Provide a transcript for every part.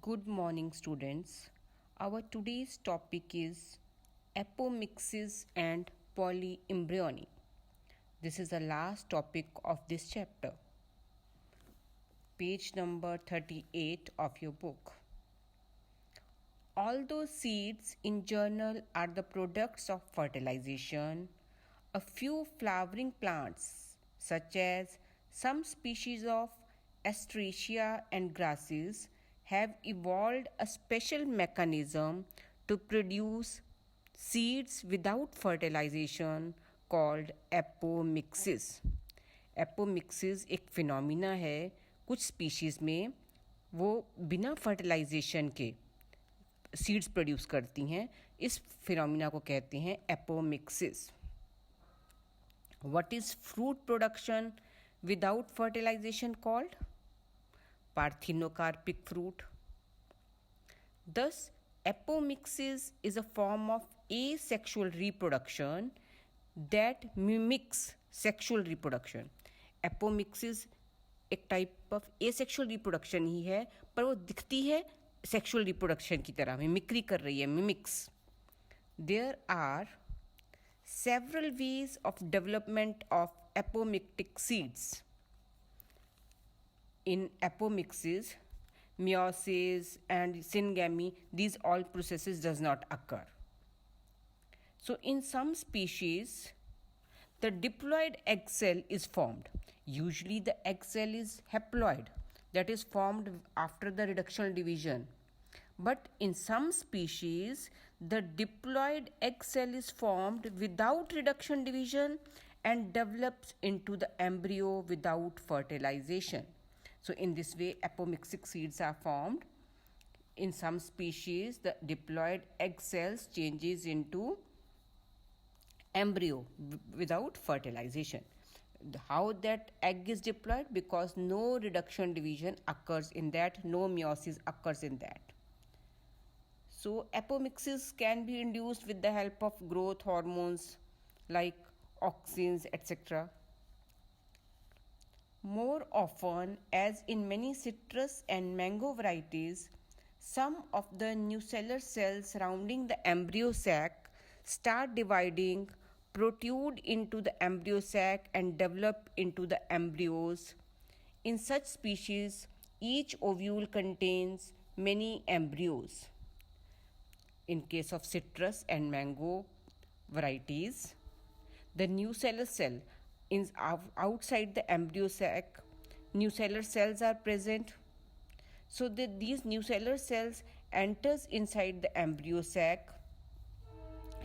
Good morning, students. Our today's topic is apomixis and polyembryony. This is the last topic of this chapter. Page number 38 of your book. Although seeds in general are the products of fertilization, a few flowering plants, such as some species of Asteraceae and grasses, have evolved a special mechanism to produce seeds without fertilization called apomixis. Apomixis एक phenomena है कुछ species में वो बिना fertilisation के seeds produce करती हैं. इस फिनोमिना को कहते हैं apomixis. What is fruit production without fertilization called? Parthenocarpic fruit. Thus, apomixis is a form of asexual reproduction that mimics sexual reproduction. Apomixis एक टाइप ऑफ asexual reproduction ही है, पर वो दिखती है sexual reproduction की तरह, मिमिक्री कर रही है, mimics. There are several ways of development of apomictic seeds. In apomixis, meiosis and syngamy, these all processes does not occur. So in some species, the diploid egg cell is formed. Usually the egg cell is haploid, that is formed after the reductional division. But in some species, the diploid egg cell is formed without reduction division and develops into the embryo without fertilization. So in this way, apomixic seeds are formed. In some species, the diploid egg cells changes into embryo without fertilization. How that egg is diploid? Because no reduction division occurs in that, no meiosis occurs in that. So apomixis can be induced with the help of growth hormones like auxins, etc. More often, as in many citrus and mango varieties, some of the nucellar cells surrounding the embryo sac start dividing, protrude into the embryo sac and develop into the embryos. In such species, each ovule contains many embryos. In case of citrus and mango varieties, the nucellar cell outside the embryo sac, nucellar cells are present. So these nucellar cells enters inside the embryo sac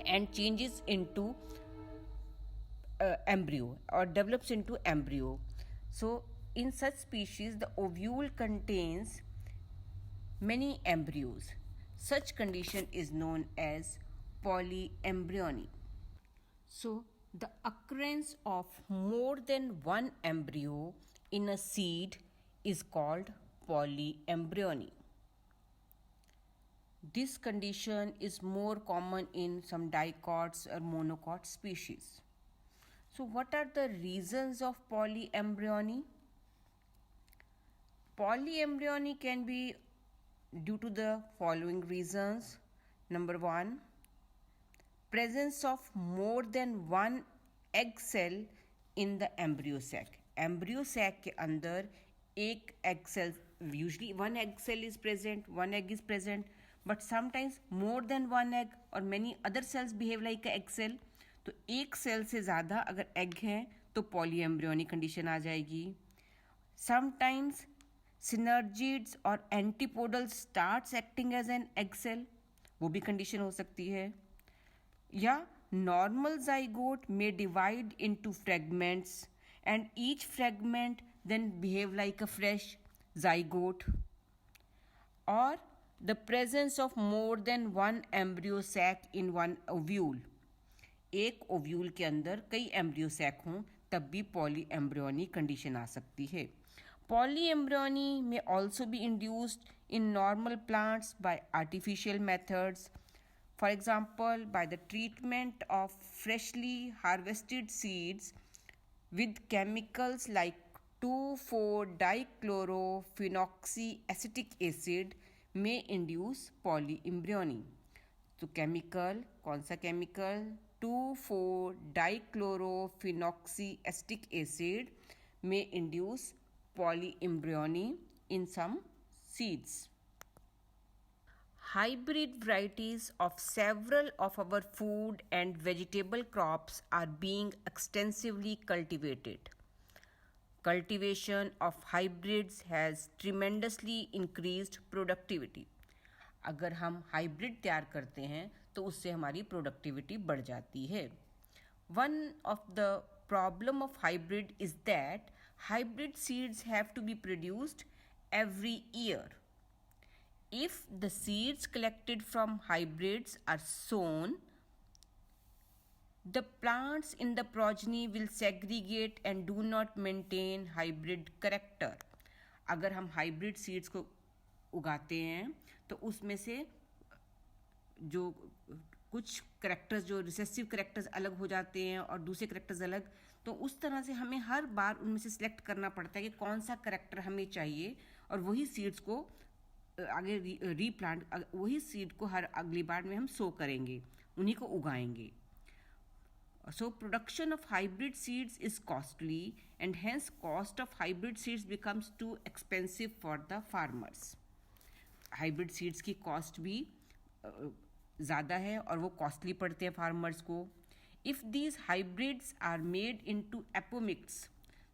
and changes into embryo or develops into embryo. So in such species, the ovule contains many embryos. Such condition is known as polyembryony. So the occurrence of more than one embryo in a seed is called polyembryony. This condition is more common in some dicots or monocot species. So what are the reasons of polyembryony? Polyembryony can be due to the following reasons. Number 1, presence of more than one egg cell in the embryo sac. Embryo sac के अंदर एक egg cell, usually one egg cell is present, one egg is present, but sometimes more than one egg or many other cells behave like a egg cell. तो एक cell से ज़्यादा अगर egg है तो polyembryony condition आ जाएगी. Sometimes synergids और antipodal starts acting as an egg cell, वो भी condition हो सकती है. या normal zygote may divide into fragments and each fragment then behave like a fresh zygote. Or the presence of more than one embryo sac in one ovule. एक ovule के अंदर कई एम्ब्रियो सैक हों तब भी पॉलीएम्ब्रियोनी कंडीशन आ सकती है. Polyembryony may also be induced in normal plants by artificial methods. For example, by the treatment of freshly harvested seeds with chemicals like 2,4-dichlorophenoxyacetic acid may induce polyembryony. तो chemical, कौन सा chemical? 2,4-dichlorophenoxyacetic acid may induce polyembryony in some seeds. Hybrid varieties of several of our food and vegetable crops are being extensively cultivated. Cultivation of hybrids has tremendously increased productivity. अगर हम hybrid तैयार करते हैं तो उससे हमारी productivity बढ़ जाती है. One of the problem of hybrid is that hybrid seeds have to be produced every year. If the seeds collected from hybrids are sown, the plants in the progeny will segregate and do not maintain hybrid character. अगर हम hybrid seeds को उगाते हैं तो उसमें से जो कुछ करेक्टर्स, जो रिसेसिव करेक्टर्स अलग हो जाते हैं और दूसरे करेक्टर्स अलग, तो उस तरह से हमें हर बार उनमें से सिलेक्ट करना पड़ता है कि कौन सा करेक्टर हमें चाहिए और वही सीड्स को आगे रीप्लांट, वही सीड को हर अगली बार में हम सो करेंगे, उन्हीं को उगाएंगे. So production of hybrid seeds is costly and hence cost of hybrid seeds becomes too expensive for the farmers. Hybrid seeds की कॉस्ट भी ज़्यादा है और वो कॉस्टली पड़ते हैं फार्मर्स को. If these hybrids are made into apomix,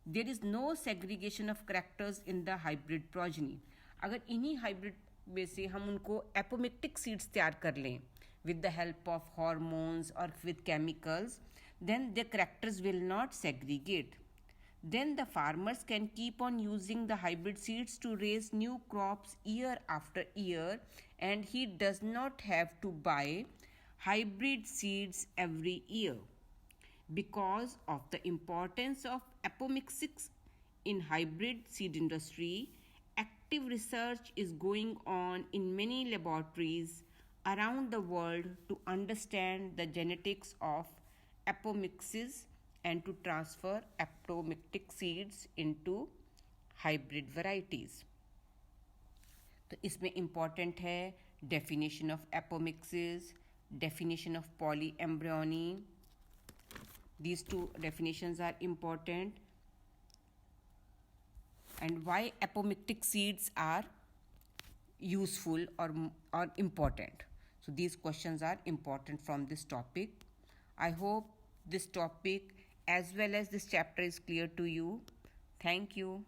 there is no segregation of characters in the hybrid progeny. अगर इन्हीं हाइब्रिड में से हम उनको एपोमिक्टिक सीड्स तैयार कर लें with the help of hormones or with chemicals, then the characters will not segregate. Then the farmers can keep on using the hybrid seeds to raise new crops year after year, and he does not have to buy hybrid seeds every year. Because of the importance of apomixis in hybrid seed industry, active research is going on in many laboratories around the world to understand the genetics of apomixis and to transfer apomictic seeds into hybrid varieties. तो इसमें important है definition of apomixis, definition of polyembryony. These two definitions are important, and why apomictic seeds are useful or important. So these questions are important from this topic. I hope this topic as well as this chapter is clear to you. Thank you.